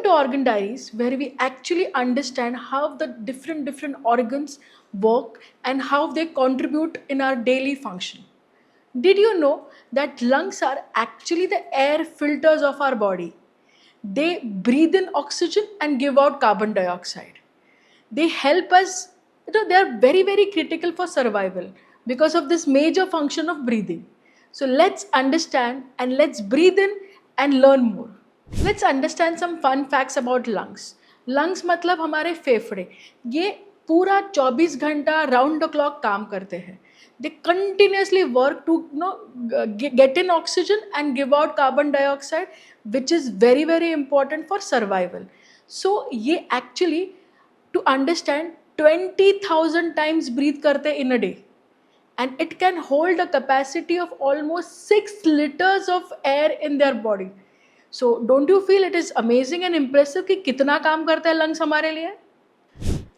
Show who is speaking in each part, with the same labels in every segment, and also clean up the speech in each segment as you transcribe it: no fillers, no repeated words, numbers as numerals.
Speaker 1: to Organ Diaries, where we actually understand how the different organs work and how they contribute in our daily function. Did you know that lungs are actually the air filters of our body? They breathe in oxygen and give out carbon dioxide. They help us, they are very critical for survival because of this major function of breathing. So let's understand and let's breathe in and learn more. Let's understand some fun facts about lungs. Lungs मतलब हमारे फेफड़े, ये पूरा 24 घंटा round the clock काम करते हैं. They continuously work to get in oxygen and give out carbon dioxide, which is very important for survival. So ये actually to understand 20,000 times breathe करते in a day, and it can hold a capacity of almost 6 liters of air in their body. So don't you feel it is amazing and impressive कि कितना काम करता है lungs हमारे लिए?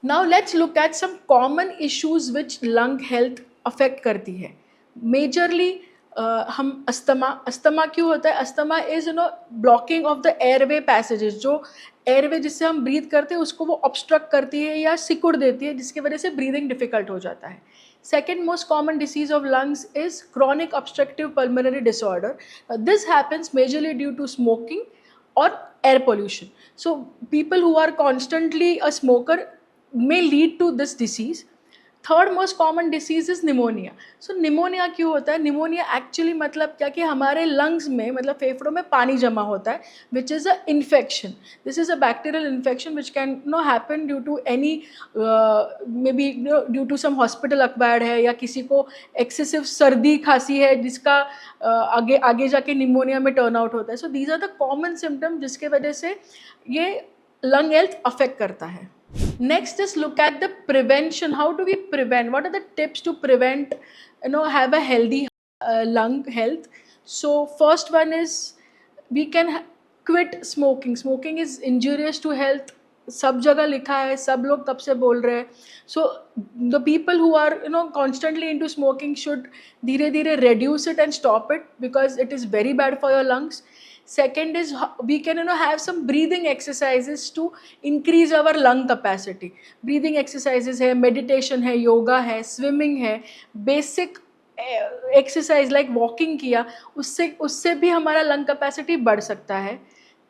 Speaker 1: Now let's look at some common issues which lung health affect करती है. Majorly हम अस्थमा क्यों होता है? Asthma is blocking of the airway passages. जो एयरवे जिससे हम ब्रीथ करते हैं उसको वो ऑब्स्ट्रक्ट करती है या सिकुड़ देती है, जिसकी वजह से ब्रीदिंग डिफिकल्ट हो जाता है. Second most common disease of lungs is chronic obstructive pulmonary disorder. This happens majorly due to smoking or air pollution. So people who are constantly a smoker may lead to this disease. Third most common disease is pneumonia. So pneumonia क्यों होता है? Pneumonia actually मतलब क्या कि हमारे lungs में मतलब फेफड़ों में पानी जमा होता है, which is a infection. This is a bacterial infection which can happen due to any may be due to some hospital acquired है, या किसी को एक्सेसिव सर्दी खांसी है जिसका आगे आगे जाके निमोनिया में टर्न आउट होता है. So these are the common symptom जिसके वजह से ये लंग हेल्थ अफेक्ट करता है. Next is look at the prevention. How do we prevent? What are the tips to prevent, have a healthy lung health? So first one is we can quit smoking. Smoking is injurious to health. सब जगह लिखा है, सब लोग कब से बोल रहे हैं. So the people who are constantly into smoking should धीरे धीरे reduce it and stop it because it is very bad for your lungs. Second is we can have some breathing exercises to increase our lung capacity. Breathing exercises है, meditation है, yoga है, swimming है, basic exercise like walking किया, उससे भी हमारा lung capacity बढ़ सकता है.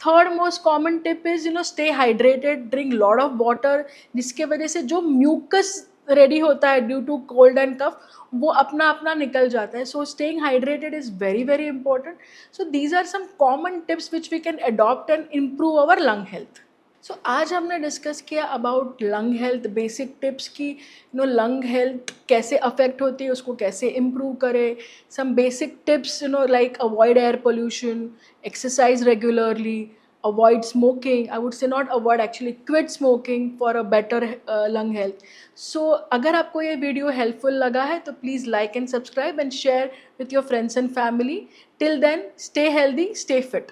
Speaker 1: Third most common tip is stay hydrated, drink lot of water, जिसके वजह से जो म्यूकस रेडी होता है due to cold and cough वो अपना अपना निकल जाता है. So staying hydrated is very important. So these are some common tips which we can adopt and improve our lung health. So आज हमने डिस्कस किया about lung health, basic tips की लंग हेल्थ कैसे अफेक्ट होती है, उसको कैसे improve करें. Some basic tips like avoid air pollution, exercise regularly, avoid smoking. I would say not avoid, actually quit smoking for a better lung health. So अगर आपको ये वीडियो हेल्पफुल लगा है तो please like and subscribe and share with your friends and family. Till then, stay healthy, stay fit.